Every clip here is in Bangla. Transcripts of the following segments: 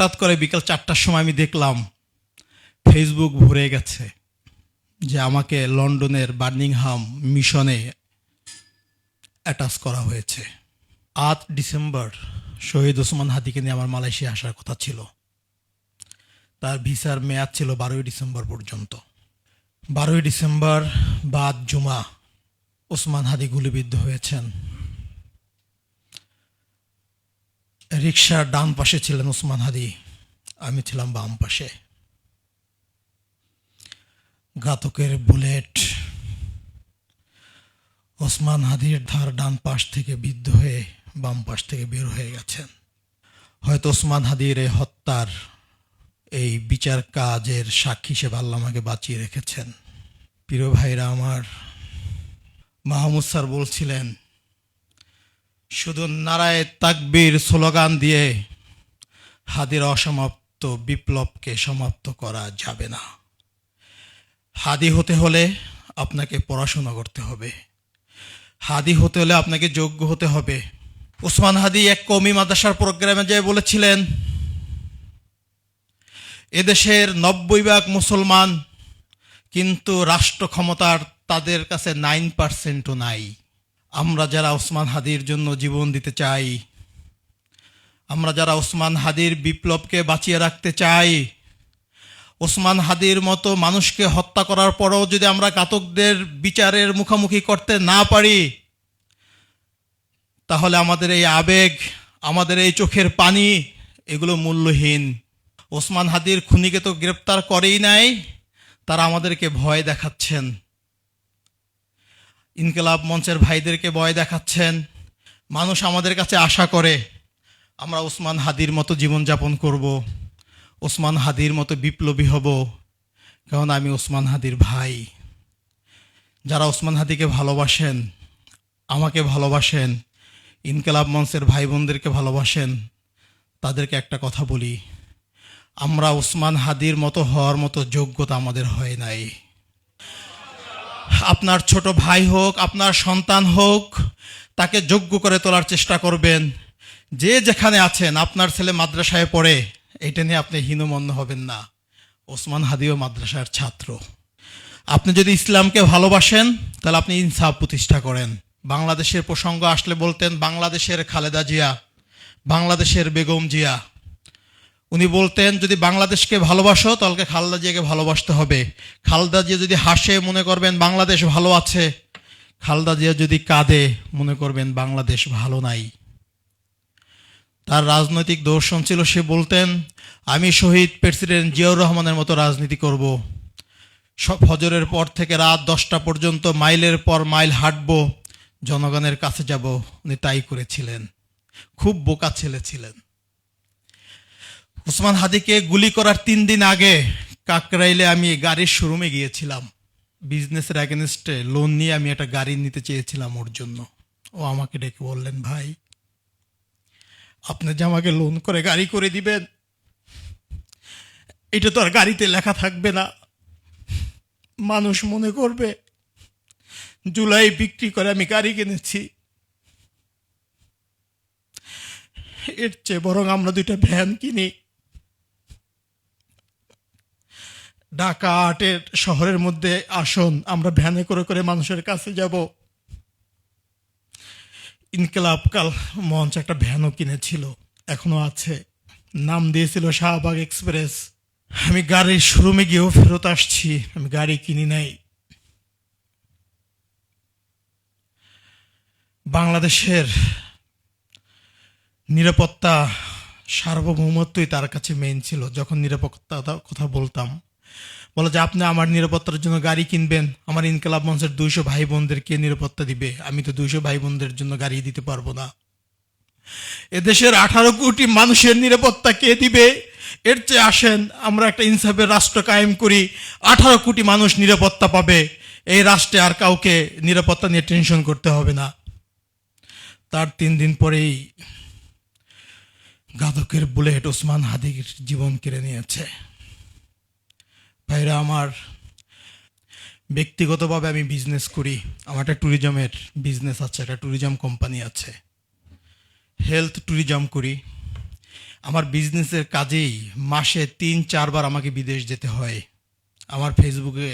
হঠাৎ করে বিকাল 4টার সময় আমি দেখলাম ফেসবুক ভরে গেছে যে আমাকে লন্ডনের বার্মিংহাম মিশনে অ্যাটাচ করা হয়েছে। 8 ডিসেম্বর শহীদ ওসমান হাদিকে নিয়ে আমার মালয়েশিয়া আসার কথা ছিল। তার ভিসার মেয়াদ ছিল 12 ডিসেম্বর পর্যন্ত। 12 ডিসেম্বর বাদ জুমা ওসমান হাদি গুলিবিদ্ধ হয়েছেন। রিকশার ডান পাশে ছিলেন ওসমান হাদি, আমি ছিলাম বাম পাশে। ঘাতকের বুলেট ওসমান হাদির ধার ডান পাশ থেকে বিদ্ধ হয়ে বাম পাশ থেকে বের হয়ে গেছেন। হয়তো ওসমান হাদির এই হত্যার এই বিচার কাজের সাক্ষী হিসেবে আল্লাহ আমাকে বাঁচিয়ে রেখেছেন। প্রিয় ভাইরা আমার, মাহমুদ স্যার বলছিলেন শুধু নারায়ে তাকবীর স্লোগান দিয়ে হাদির অসমাপ্ত বিপ্লবকে সমাপ্ত করা যাবে না। হাদি হতে হলে আপনাকে পড়াশোনা করতে হবে, হাদি হতে হলে আপনাকে যোগ্য হতে হবে। ওসমান হাদি এক কওমি মাদ্রাসার প্রোগ্রামে যেয়ে বলেছিলেন এদেশের 90% মুসলমান, কিন্তু রাষ্ট্র ক্ষমতার তাদের কাছে 9%ও নাই। আমরা যারা ওসমান হাদির জন্য জীবন দিতে চাই, আমরা যারা ওসমান হাদির বিপ্লবকে বাঁচিয়ে রাখতে চাই, ওসমান হাদির মতো মানুষকে হত্যা করার পরও যদি আমরা ঘাতকদের বিচারের মুখোমুখি করতে না পারি, তাহলে আমাদের এই আবেগ, আমাদের এই চোখের পানি, এগুলো মূল্যহীন। ওসমান হাদির খুনিকে তো গ্রেপ্তার করেই নাই, তারা আমাদেরকে ভয় দেখাচ্ছেন, ইনকিলাব মঞ্চের ভাইদেরকে ভয় দেখাচ্ছেন। মানুষ আমাদের কাছে আশা করে আমরা ওসমান হাদির মতো জীবনযাপন করব, ওসমান হাদির মতো বিপ্লবী হব, কারণ আমি ওসমান হাদির ভাই। যারা ওসমান হাদিকে ভালোবাসেন, আমাকে ভালোবাসেন, ইনকিলাব মঞ্চের ভাই বোনদেরকে ভালোবাসেন, তাদেরকে একটা কথা বলি, আমরা ওসমান হাদির মতো হওয়ার মতো যোগ্যতা আমাদের হয় নাই। আপনার ছোট ভাই হোক, আপনার সন্তান হোক, তাকে যোগ্য করে তোলার চেষ্টা করবেন। যে যেখানে আছেন, আপনার ছেলে মাদ্রাসায় পড়ে, এটা নিয়ে আপনি হীনমন্য হবেন না। ওসমান হাদিও মাদ্রাসার ছাত্র। আপনি যদি ইসলামকে ভালোবাসেন, তাহলে আপনি ইনসাফ প্রতিষ্ঠা করেন। বাংলাদেশের প্রসঙ্গ আসলে বলতেন বাংলাদেশের খালেদা জিয়া, বাংলাদেশের বেগম জিয়া। উনি বলতেন যদি বাংলাদেশকে ভালোবাসো তাহলে খালেদা জিয়াকে ভালোবাসতে হবে। খালেদা জিয়া যদি হাসে, মনে করবেন বাংলাদেশ ভালো আছে। খালেদা জিয়া যদি কাঁদে, মনে করবেন বাংলাদেশ ভালো নাই। তার রাজনৈতিক দর্শন ছিল, সে বলতেন আমি শহীদ প্রেসিডেন্ট জিয়াউর রহমানের মতো রাজনীতি করব। ফজরের পর থেকে রাত 10টা পর্যন্ত মাইলের পর মাইল হাঁটবো, জনগণের কাছে যাব। উনি তাই করেছিলেন। খুব বোকা ছেলে ছিলেন। ওসমান হাদিকে গুলি করার 3 দিন আগে কাকরাইলে আমি গাড়ির শোরুমে গিয়েছিলাম। বিজনেসের এগেনস্টে লোন নিয়ে আমি একটা গাড়ি নিতে চেয়েছিলাম ওর জন্য। ও আমাকে ডেকে বললেন, ভাই আপনি যে আমাকে লোন করে গাড়ি করে দিবেন, এটা তো আর গাড়িতে লেখা থাকবে না। মানুষ মনে করবে জুলাই বিক্রি করে আমি গাড়ি কিনেছি। এর চেয়ে বরং আমরা 2টা ভ্যান কিনি, ঢাকা 8 শহরের মধ্যে আসুন, আমরা ভ্যানে করে করে মানুষের কাছে যাব। ইনকিলাব মঞ্চ একটা ভ্যানও কিনেছিল, এখনো আছে, নাম দিয়েছিল শাহবাগ এক্সপ্রেস। আমি গাড়ির শোরুমে গিয়েও ফেরত আসছি, আমি গাড়ি কিনি নাই। বাংলাদেশের নিরাপত্তা সার্বভৌমত্বই তার কাছে মেইন ছিল। যখন নিরাপত্তার কথা বলতাম, বলে যে আপনি আমার নিরাপত্তার জন্য গাড়ি কিনবেন, আমার ইনকিলাব মঞ্চের 200 ভাই বোনদেরকে নিরাপত্তা দিবে, আমি তো 200 ভাই বোনদের জন্য গাড়ি দিতে পারবো না। এদেশের 18 কোটি মানুষের নিরাপত্তা কে দিবে? এর চেয়ে আসেন আমরা একটা ইনসাফের রাষ্ট্র কায়েম করি, 18 কোটি মানুষ নিরাপত্তা পাবে, এই রাষ্ট্রে আর কাউকে নিরাপত্তা নিয়ে টেনশন করতে হবে না। তার 3 দিন পরেই ঘাতকের বুলেট ওসমান হাদির জীবন কেড়ে নিয়েছে। ভাইরা আমার, ব্যক্তিগতভাবে আমি বিজনেস করি, আমার একটা ট্যুরিজমের বিজনেস আছে, একটা ট্যুরিজম কোম্পানি আছে, হেলথ ট্যুরিজম করি। আমার বিজনেসের কাজেই মাসে 3-4 বার আমাকে বিদেশ যেতে হয়। আমার ফেসবুকে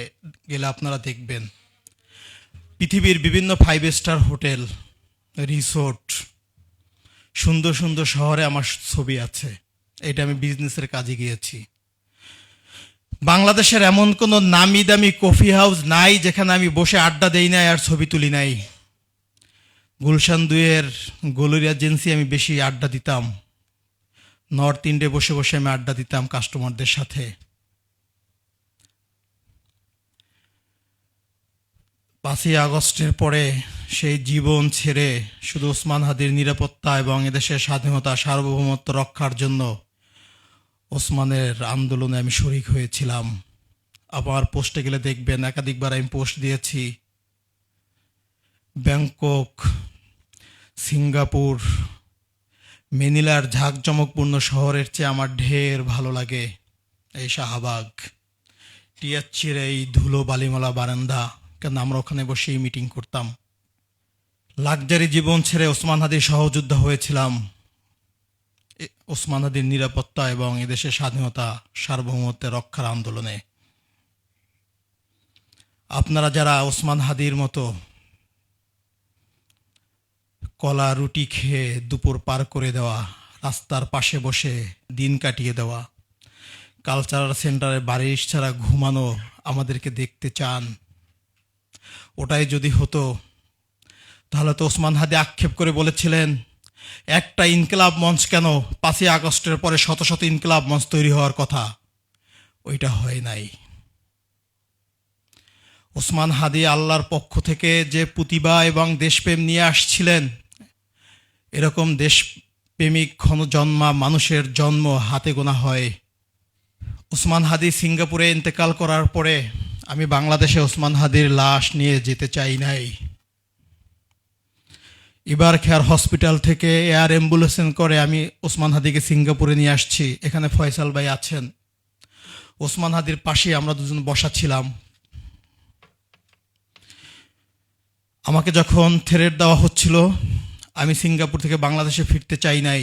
গেলে আপনারা দেখবেন পৃথিবীর বিভিন্ন 5 স্টার হোটেল, রিসোর্ট, সুন্দর সুন্দর শহরে আমার ছবি আছে। এটা আমি বিজনেসের কাজে গিয়েছি। বাংলাদেশের এমন কোনো নামি দামি কফি হাউস নাই যেখানে আমি বসে আড্ডা দেই নাই আর ছবি তুলি নাই। গুলশান 2-এর গোলরিয়া এজেন্সি আমি বেশি আড্ডা দিতাম। নর্থ ইন্ডে বসে বসে আমি আড্ডা দিতাম কাস্টমারদের সাথে। 5ই আগস্টের পরে সেই জীবন ছেড়ে শুধু ওসমান হাদির নিরাপত্তা এবং এদেশের স্বাধীনতা সার্বভৌমত্ব রক্ষার জন্য ওসমানের আন্দোলনে আমি শরিক হয়েছিলাম। আবার পোস্টে গেলে দেখবেন একাধিকবার আমি পোস্ট দিয়েছি। ব্যাংকক, সিঙ্গাপুর, ম্যানিলার ঝাঁকজমকপূর্ণ শহরের চেয়ে আমার ঢের ভালো লাগে এই শাহবাগ, টিয়াচ্ছির এই ধুলো বালিমালা বারান্দা, কেন আমরা ওখানে বসেই মিটিং করতাম। লাক্সারি জীবন ছেড়ে ওসমান হাদির সহযোদ্ধা হয়েছিলাম ওসমান হাদির নিরাপত্তা এবং এদেশের স্বাধীনতা সার্বভৌমত্বের রক্ষার আন্দোলনে। আপনারা যারা ওসমান হাদির মতো কলা রুটি খেয়ে দুপুর পার করে দেওয়া, রাস্তার পাশে বসে দিন কাটিয়ে দেওয়া, কালচারাল সেন্টারে বারিশ ছাড়া ঘুমানো আমাদেরকে দেখতে চান, ওটাই যদি হতো তাহলে তো ওসমান হাদি আক্ষেপ করে বলেছিলেন একটা ইনকিলাব মঞ্চ কেন, 5ই আগস্টের পরে শত শত ইনকিলাব মঞ্চ তৈরি হওয়ার কথা, ওইটা হয় নাই। ওসমান হাদি আল্লাহর পক্ষ থেকে যে প্রতিভা এবং দেশপ্রেম নিয়ে আসছিলেন, এরকম দেশপ্রেমিক ক্ষণজন্মা মানুষের জন্ম হাতে গোনা হয়। ওসমান হাদি সিঙ্গাপুরে ইন্তেকাল করার পরে আমি বাংলাদেশে ওসমান হাদির লাশ নিয়ে যেতে চাই নাই। ইবার খেয়ার হসপিটাল থেকে এয়ার অ্যাম্বুলেন্স করে আমি ওসমান হাদিকে সিঙ্গাপুরে নিয়ে আসছি। এখানে ফয়সাল ভাই আছেন, ওসমান হাদির পাশে আমরা দুজন বসা ছিলাম। আমাকে যখন থ্রেট দেওয়া হচ্ছিল, আমি সিঙ্গাপুর থেকে বাংলাদেশে ফিরতে চাই নাই।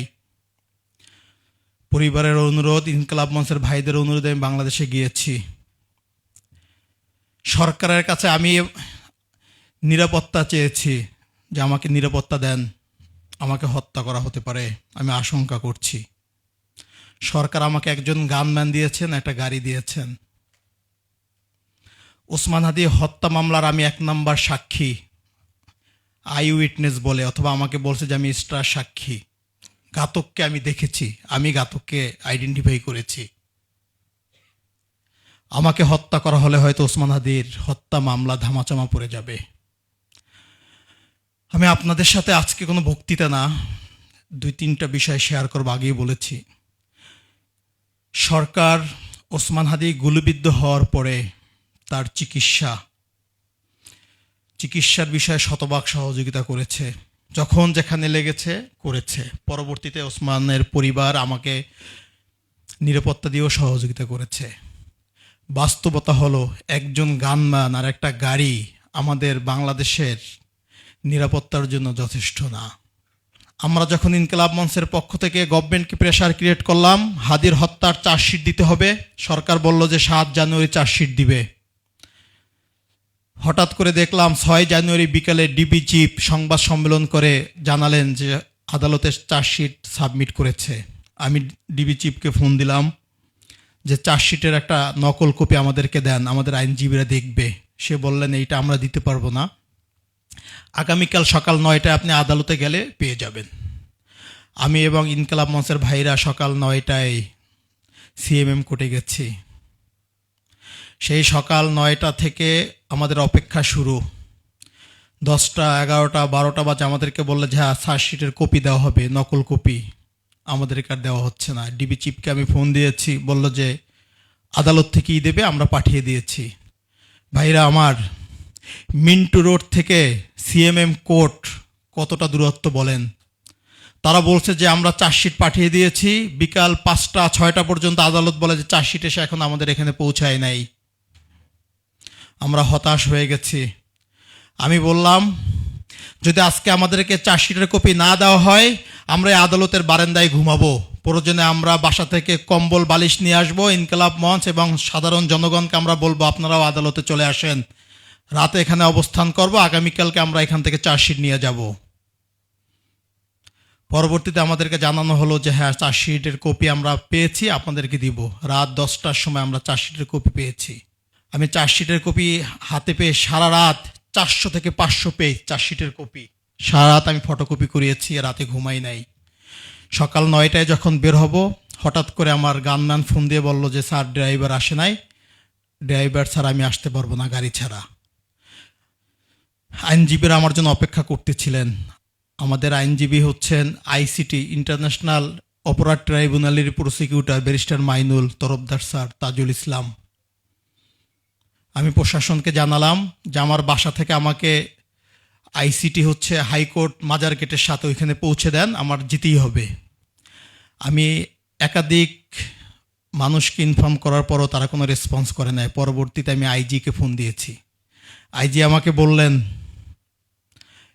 পরিবারের অনুরোধ, ইনকিলাব মঞ্চের ভাইদের অনুরোধে আমি বাংলাদেশে গিয়েছি। সরকারের কাছে আমি নিরাপত্তা চেয়েছি যে আমাকে নিরাপত্তা দেন, আমাকে হত্যা করা হতে পারে, আমি আশঙ্কা করছি। সরকার আমাকে একজন গানম্যান দিয়েছেন, একটা গাড়ি দিয়েছেন। ওসমান হাদি হত্যা মামলার আমি 1 নাম্বার সাক্ষী, আই উইটনেস বলে, অথবা আমাকে বলছে যে আমি স্টার সাক্ষী। ঘাতককে আমি দেখেছি, আমি ঘাতককে আইডেন্টিফাই করেছি। আমাকে হত্যা করা হলে হয়তো ওসমান হাদির হত্যা মামলা ধামাচামা পড়ে যাবে। আমি আপনাদের সাথে আজকে কোনো বক্তৃতা না, 2-3টা বিষয় শেয়ার করব, আগেই বলেছি। সরকার ওসমান হাদি গুলিবিদ্ধ হওয়ার পরে তার চিকিৎসার বিষয়ে শতভাগ সহযোগিতা করেছে, যখন যেখানে লেগেছে করেছে। পরবর্তীতে ওসমানের পরিবার আমাকে নিরাপত্তা দিয়েও সহযোগিতা করেছে। বাস্তবতা হলো একজন গানম্যান আর একটা গাড়ি আমাদের বাংলাদেশের নিরাপত্তার জন্য যথেষ্ট না। আমরা যখন ইনকিলাব মঞ্চের পক্ষ থেকে গভর্নমেন্টকে প্রেশার ক্রিয়েট করলাম হাদির হত্যার চার্জশিট দিতে হবে, সরকার বলল যে 7 জানুয়ারি চার্জশিট দিবে। হঠাৎ করে দেখলাম 6 জানুয়ারি বিকালে ডিবি চিফ সংবাদ সম্মেলন করে জানালেন যে আদালতের চার্জশিট সাবমিট করেছে। আমি ডিবি চিফকে ফোন দিলাম যে চার্জশিটের একটা নকল কপি আমাদেরকে দেন, আমাদের আইনজীবীরা দেখবে। সে বললেন এইটা আমরা দিতে পারবো না, আগামীকাল সকাল 9টায় আপনি আদালতে গেলে পেয়ে যাবেন। আমি এবং ইনকিলাব মঞ্চের ভাইরা সকাল 9টায় সিএমএম কোর্টে গেছি। সেই সকাল 9টা থেকে আমাদের অপেক্ষা শুরু। 10টা, 11টা, 12টা বাজে আমাদেরকে বললে যে হ্যাঁ চার্জশিটের কপি দেওয়া হবে, নকল কপি আমাদেরকে আর দেওয়া হচ্ছে না। ডিবি চিফকে আমি ফোন দিয়েছি, বলল যে আদালত থেকেই দেবে, আমরা পাঠিয়ে দিয়েছি। ভাইরা আমার, মিন্টু রোড থেকে সিএমএম কোর্ট কতটা দূরত্ব বলেন? তারা বলছে যে আমরা চার্জশিট পাঠিয়ে দিয়েছি, বিকাল 5টা 6টা পর্যন্ত আদালত বলে যে চার্জশিট এসে এখন আমাদের এখানে পৌঁছায় নাই। আমরা হতাশ হয়ে গেছি। আমি বললাম যদি আজকে আমাদেরকে চার্জশিটের কপি না দেওয়া হয় আমরা এই আদালতের বারান্দায় ঘুমাবো, প্রয়োজনে আমরা বাসা থেকে কম্বল বালিশ নিয়ে আসবো। ইনকিলাব মঞ্চ এবং সাধারণ জনগণকে আমরা বলবো আপনারাও আদালতে চলে আসেন, রাতে এখানে অবস্থান করব, আগামীকালকে আমরা এখান থেকে চার্জশিট নিয়ে যাব। পরবর্তীতে আমাদেরকে জানানো হলো যে হ্যাঁ, চার্জশিটের কপি আমরা পেয়েছি, আপনাদেরকে দিব। রাত 10টার সময় আমরা চার্জশিটের কপি পেয়েছি। আমি চার্জশিটের কপি হাতে পেয়ে সারা রাত 400 থেকে 500 পেজ চার্জশিটের কপি সারা রাত আমি ফটোকপি করিয়েছি, রাতে ঘুমাই নাই। সকাল 9টায় যখন বের হব, হঠাৎ করে আমার গানম্যান ফোন দিয়ে বলল যে স্যার ড্রাইভার আসে নাই, ড্রাইভার স্যার আমি আসতে পারবো না গাড়ি ছাড়া। আইনজীবীরা আমার জন্য অপেক্ষা করতেছিলেন। আমাদের আইনজীবী হচ্ছেন আইসিটি ইন্টারন্যাশনাল অপরাধ ট্রাইব্যুনালের prosecutor barrister Mainul Tarafdar sir, Tajul Islam. আমি প্রশাসনকে জানালাম যে আমার বাসা থেকে আমাকে আইসিটি হচ্ছে হাইকোর্ট মাজার গেটের সাথে ওইখানে পৌঁছে দেন, আমার যেতেই হবে। আমি একাধিক মানুষকে ইনফর্ম করার পরও তারা কোনো রেসপন্স করে নাই। পরবর্তীতে আমি আইজিকে ফোন দিয়েছি। আইজি আমাকে বললেন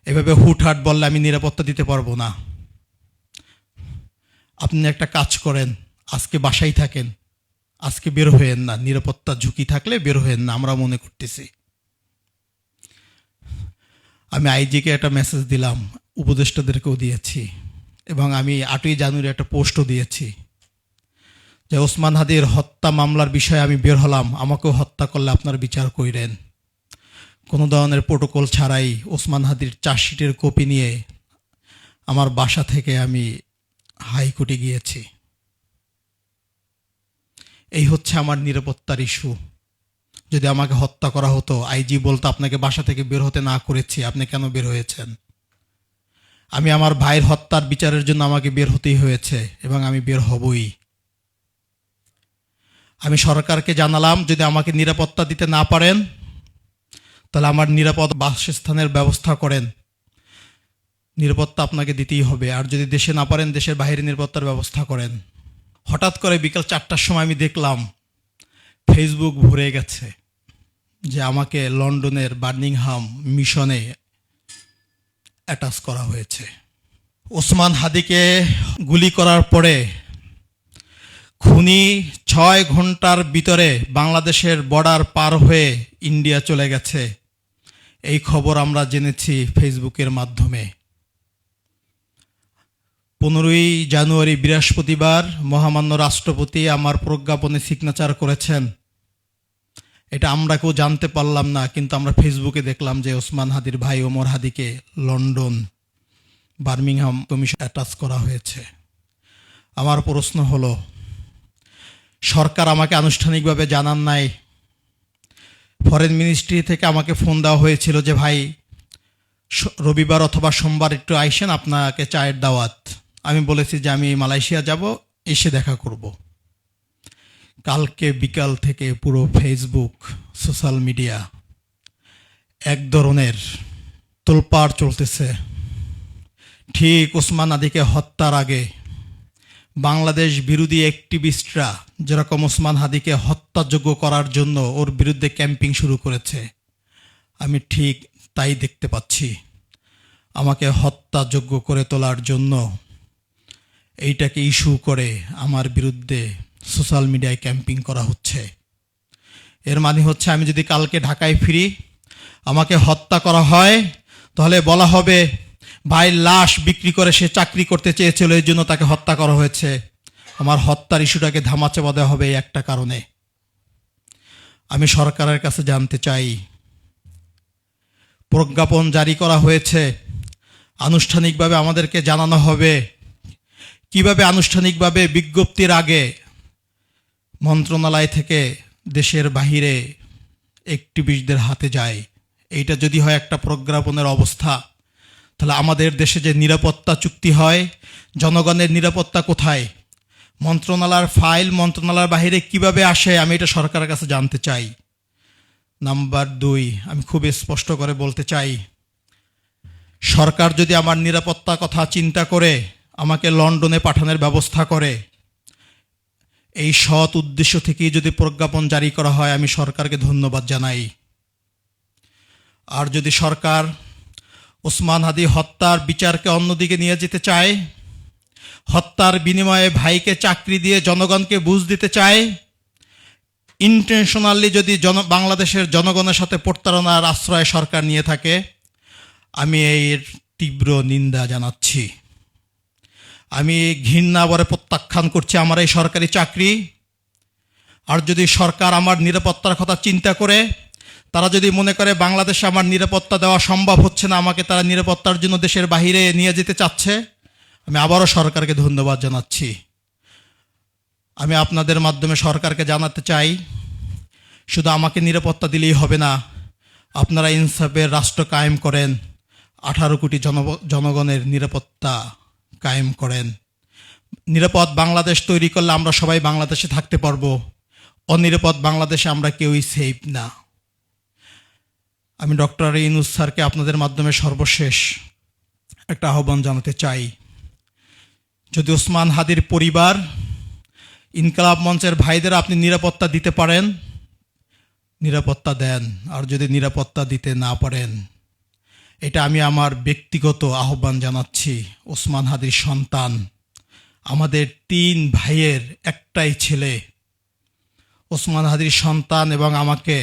এভাবে হুটহাট বললে আমি নিরাপত্তা দিতে পারবো না, আপনি একটা কাজ করেন, আজকে বাসায় থাকেন, আজকে বের হয়েন না, নিরাপত্তা ঝুঁকি থাকলে বের হয়েন না, আমরা মনে করতেছি। আমি আইজিকে একটা মেসেজ দিলাম, উপদেষ্টাদেরকেও দিয়েছি, এবং আমি 8ই জানুয়ারি একটা পোস্টও দিয়েছি যে ওসমান হাদির হত্যা মামলার বিষয়ে আমি বের হলাম, আমাকেও হত্যা করলে আপনার বিচার কইরেন। কোনো ধরনের প্রোটোকল ছাড়াই ওসমান হাদির চার্জশিটের কপি নিয়ে আমার বাসা থেকে আমি হাইকোর্টে গিয়েছি। এই হচ্ছে আমার নিরাপত্তার ইস্যু। যদি আমাকে হত্যা করা হতো, আইজি বলতো আপনাকে বাসা থেকে বের হতে না করেছি, আপনি কেন বের হয়েছেন? আমি আমার ভাইয়ের হত্যার বিচারের জন্য আমাকে বের হতেই হয়েছে, এবং আমি বের হবই। আমি সরকারকে জানালাম যদি আমাকে নিরাপত্তা দিতে না পারেন তাহলে আমার নিরাপদ বাসস্থানের ব্যবস্থা করেন, নিরাপত্তা আপনাকে দিতেই হবে। আর যদি দেশে না পারেন, দেশের বাইরে নিরাপত্তার ব্যবস্থা করেন। হঠাৎ করে বিকাল 4টার সময় আমি দেখলাম ফেসবুক ভরে গেছে যে আমাকে লন্ডনের বার্মিংহাম মিশনে অ্যাটাচ করা হয়েছে। ওসমান হাদিকে গুলি করার পরে খুনি 6 ঘন্টার ভিতরে বাংলাদেশের বর্ডার পার হয়ে ইন্ডিয়া চলে গেছে। এই খবর আমরা জেনেছি ফেসবুকের মাধ্যমে। 15ই জানুয়ারি বৃহস্পতিবার মহামান্য রাষ্ট্রপতি আমার প্রজ্ঞাপনে সিগনেচার করেছেন। এটা আমরা কেউ জানতে পারলাম না, কিন্তু আমরা ফেসবুকে দেখলাম যে ওসমান হাদির ভাই ওমর হাদিকে লন্ডন বার্মিংহাম কমিশন অ্যাটাচ করা হয়েছে। আমার প্রশ্ন হলো, সরকার আমাকে আনুষ্ঠানিকভাবে জানান নাই। ফরেন মিনিস্ট্রি থেকে আমাকে ফোন দেওয়া হয়েছিল যে ভাই রবিবার অথবা সোমবার একটু আইসেন, আপনাকে চায়ের দাওয়াত। আমি বলেছি যে আমি মালয়েশিয়া যাব, এসে দেখা করব। কালকে বিকাল থেকে পুরো ফেসবুক সোশ্যাল মিডিয়া এক ধরনের তোলপাড় চলতেছে। ঠিক ওসমান হাদিকে হত্যার আগে বাংলাদেশ বিরোধী অ্যাক্টিভিস্টরা যেরকম ওসমান হাদিকে হত্যাযোগ্য করার জন্য ওর বিরুদ্ধে ক্যাম্পিং শুরু করেছে, আমি ঠিক তাই দেখতে পাচ্ছি। আমাকে হত্যাযোগ্য করে তোলার জন্য এইটাকে ইস্যু করে আমার বিরুদ্ধে সোশ্যাল মিডিয়ায় ক্যাম্পিং করা হচ্ছে। এর মানে হচ্ছে আমি যদি কালকে ঢাকায় ফিরি, আমাকে হত্যা করা হয়, তাহলে বলা হবে ভাইয়ের লাশ বিক্রি করে সে চাকরি করতে চেয়েছিল, এই জন্য তাকে হত্যা করা হয়েছে। আমার হত্যার ইস্যুটাকে ধামাচাপা দেওয়া হবে এই একটা কারণে। আমি সরকারের কাছে জানতে চাই, প্রজ্ঞাপন জারি করা হয়েছে, আনুষ্ঠানিকভাবে আমাদেরকে জানানো হবে কিভাবে আনুষ্ঠানিকভাবে বিজ্ঞপ্তির আগে মন্ত্রণালয় থেকে দেশের বাহিরে অ্যাক্টিভিস্টদের হাতে যায়। এইটা যদি হয় একটা প্রজ্ঞাপনের অবস্থা, তাহলে আমাদের দেশে যে নিরাপত্তা চুক্তি হয়, জনগণের নিরাপত্তা কোথায়? মন্ত্রণালয়ের ফাইল মন্ত্রণালয়ের বাহিরে কিভাবে আসে, আমি এটা সরকারের কাছে জানতে চাই। নাম্বার 2, আমি খুব স্পষ্ট করে বলতে চাই, সরকার যদি আমার নিরাপত্তার কথা চিন্তা করে আমাকে লন্ডনে পাঠানোর ব্যবস্থা করে, এই সৎ উদ্দেশ্য থেকেই যদি প্রজ্ঞাপন জারি করা হয়, আমি সরকারকে ধন্যবাদ জানাই। আর যদি সরকার ওসমান হাদি হত্যার বিচারকে অন্যদিকে নিয়ে যেতে চায়, হত্যার বিনিময়ে ভাইকে চাকরি দিয়ে জনগণকে বুঝ দিতে চায়, ইন্টেনশনালি যদি বাংলাদেশের জনগণের সাথে প্রতারণার আশ্রয় সরকার নিয়ে থাকে, আমি এর তীব্র নিন্দা জানাচ্ছি। আমি ঘৃণা ভরে প্রত্যাখ্যান করছি আমার এই সরকারি চাকরি। আর যদি সরকার আমার নিরাপত্তার কথা চিন্তা করে, তারা যদি মনে করে বাংলাদেশে আমার নিরাপত্তা দেওয়া সম্ভব হচ্ছে না, আমাকে তারা নিরাপত্তার জন্য দেশের বাহিরে নিয়ে যেতে চাচ্ছে, আমি আবারও সরকারকে ধন্যবাদ জানাচ্ছি। আমি আপনাদের মাধ্যমে সরকারকে জানাতে চাই, শুধু আমাকে নিরাপত্তা দিলেই হবে না, আপনারা ইনসাফের রাষ্ট্র কায়েম করেন, 18 কোটি জনগণের নিরাপত্তা কায়েম করেন। নিরাপদ বাংলাদেশ তৈরি করলে আমরা সবাই বাংলাদেশে থাকতে পারবো। অনিরাপদ বাংলাদেশে আমরা কেউই সেফ না। আমি ডক্টর ইউনূস স্যারকে আপনাদের মাধ্যমে সর্বশেষ একটা আহ্বান জানাতে চাই। যদি ওসমান হাদির পরিবার, ইনকিলাব মঞ্চের ভাইদের আপনি নিরাপত্তা দিতে পারেন, নিরাপত্তা দেন। আর যদি নিরাপত্তা দিতে না পারেন, এটা আমি আমার ব্যক্তিগত আহ্বান জানাচ্ছি। ওসমান হাদির সন্তান, আমাদের 3 ভাইয়ের একটাই ছেলে, ওসমান হাদির সন্তান, এবং আমাকে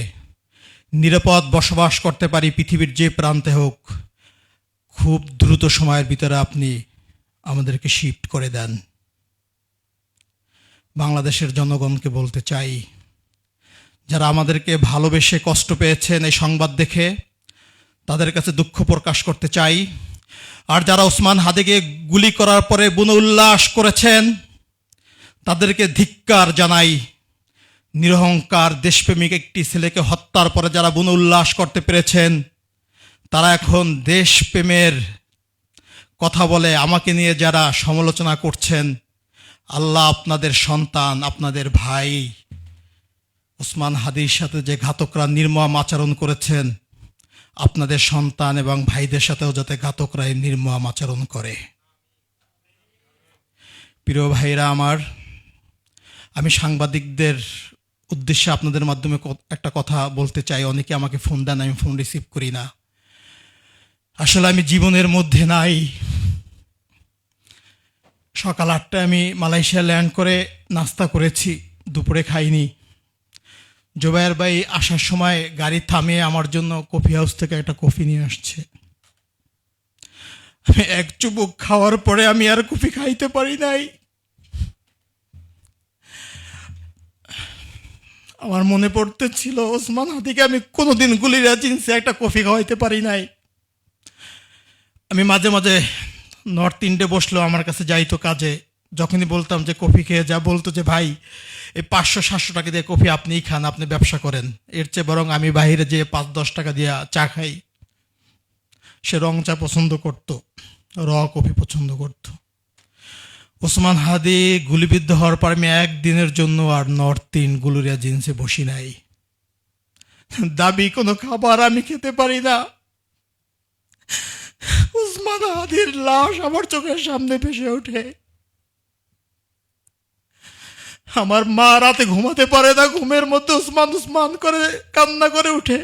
নিরাপদ বসবাস করতে পারি পৃথিবীর যে প্রান্তে হোক, খুব দ্রুত সময়ের ভিতরে আপনি আমাদেরকে শিফট করে দেন। বাংলাদেশের জনগণকে বলতে চাই, যারা আমাদেরকে ভালোবেসে কষ্ট পেয়েছেন এই সংবাদ দেখে, তাদের কাছে দুঃখ প্রকাশ করতে চাই। আর যারা ওসমান হাদিকে গুলি করার পরে বুনো উল্লাস করেছেন, তাদেরকে ধিক্কার জানাই। নিরহংকার দেশপ্রেমিক একটি ছেলেকে হত্যার পরে যারা বুনো উল্লাস করতে পেরেছেন, তারা এখন দেশপ্রেমের কথা বলে আমাকে নিয়ে যারা সমালোচনা করছেন, আল্লাহ আপনাদের সন্তান, আপনাদের ভাই ওসমান হাদির সাথে যে ঘাতকরা নির্মম আচরণ করেছেন, আপনাদের সন্তান এবং ভাইদের সাথেও যাতে ঘাতকরা নির্মম আচরণ করে। প্রিয় ভাইরা আমার, আমি সাংবাদিকদের উদ্দেশ্যে আপনাদের মাধ্যমে একটা কথা বলতে চাই। অনেকে আমাকে ফোন দেন, আমি ফোন রিসিভ করি না। আসলে আমি জীবনের মধ্যে নাই। সকাল 8টায় আমি মালয়েশিয়া ল্যান্ড করে নাস্তা করেছি, দুপুরে খাইনি। জোবায়ের ভাই আসার সময় গাড়ি থামিয়ে আমার জন্য কফি হাউস থেকে একটা কফি নিয়ে আসছে। আমি এক চুমুক খাওয়ার পরে আমি আর কফি খাইতে পারি নাই। আমার মনে পড়তেছিল ওসমান হাদিকে আমি কোনোদিন গুলিরা চিনছি, একটা কফি খাওয়াইতে পারি নাই। আমি মাঝে মাঝে নর্থ ইন্ডে বসলেও আমার কাছে যাইতো কাজে, যখনই বলতাম যে কফি খেয়ে যা, বলতো যে ভাই এই 500-700 টাকা দিয়ে কফি আপনিই খান, আপনি ব্যবসা করেন, এর চেয়ে বরং আমি বাইরে যেয়ে 5-10 টাকা দিয়ে চা খাই। সে রং চা পছন্দ করত, র কফি পছন্দ করত। ওসমান হাদি গুলিবিদ্ধ হওয়ার পর আমি একদিনের জন্য আর নর্থ ইন্ড গুলুরিয়া জিন্সে বসি নাই। দাবি কোনো খাবার আমি খেতে পারি না। ওসমান হাদির লাশ আমার চোখের সামনে ভেসে ওঠে। আমার মা রাতে ঘুমাতে পারে না, ঘুমের মধ্যে উসমান উসমান করে কান্না করে উঠে।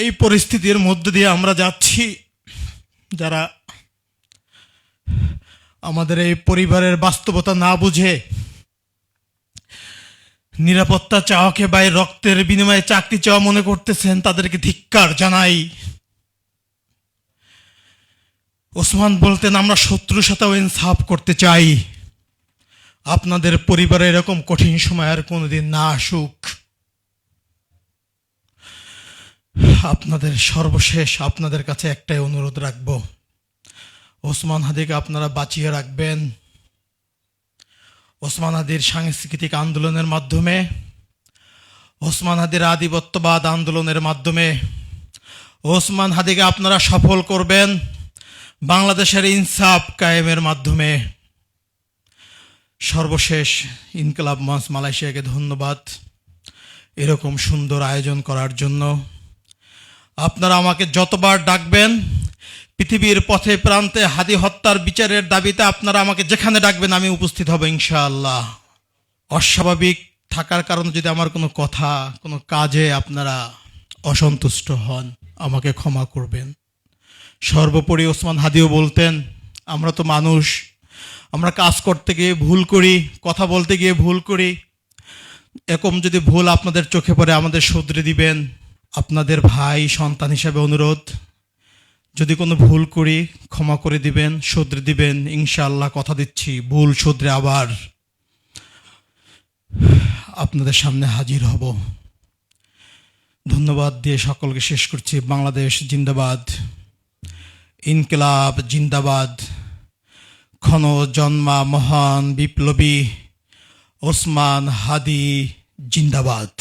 এই পরিস্থিতির মধ্য দিয়ে আমরা যাচ্ছি। যারা আমাদের এই পরিবারের বাস্তবতা না বুঝে নিরাপত্তা চাওয়াকে বা রক্তের বিনিময়ে চাকরি চাওয়া মনে করতেছেন, তাদেরকে ধিক্কার জানাই। ওসমান বলতেন, আমরা শত্রুর সাথেও ইনসাফ করতে চাই। আপনাদের পরিবারে এরকম কঠিন সময় আর কোনোদিন না আসুক। আপনাদের সর্বশেষ আপনাদের কাছে একটাই অনুরোধ রাখবো, ওসমান হাদিকে আপনারা বাঁচিয়ে রাখবেন। ওসমান হাদির সাংস্কৃতিক আন্দোলনের মাধ্যমে, ওসমান হাদির আধিপত্যবাদ আন্দোলনের মাধ্যমে ওসমান হাদিকে আপনারা সফল করবেন, বাংলাদেশের ইনসাফ কায়েমের মাধ্যমে। সর্বশেষ ইনকিলাব মঞ্চ মালয়েশিয়াকে ধন্যবাদ এরকম সুন্দর আয়োজন করার জন্য। আপনারা আমাকে যতবার ডাকবেন, পৃথিবীর পথে প্রান্তে হাদি হত্যার বিচারের দাবিতে আপনারা আমাকে যেখানে ডাকবেন আমি উপস্থিত হব ইনশাআল্লাহ। অস্বাভাবিক থাকার কারণে যদি আমার কোনো কথা, কোনো কাজে আপনারা অসন্তুষ্ট হন, আমাকে ক্ষমা করবেন। সর্বোপরি ওসমান হাদিও বলতেন, আমরা তো মানুষ, আমরা কাজ করতে গিয়ে ভুল করি, কথা বলতে গিয়ে ভুল করি। এরকম যদি ভুল আপনাদের চোখে পড়ে আমাদের শুধরে দিবেন। আপনাদের ভাই সন্তান হিসাবে অনুরোধ, যদি কোনো ভুল করি ক্ষমা করে দিবেন, শুধরে দিবেন। ইনশাআল্লাহ কথা দিচ্ছি, ভুল শুধরে আবার আপনাদের সামনে হাজির হব। ধন্যবাদ দিয়ে সকলকে শেষ করছি। বাংলাদেশ জিন্দাবাদ, ইনকিলাব জিন্দাবাদ, ক্ষণ জন্মা মহান বিপ্লবী ওসমান হাদি জিন্দাবাদ।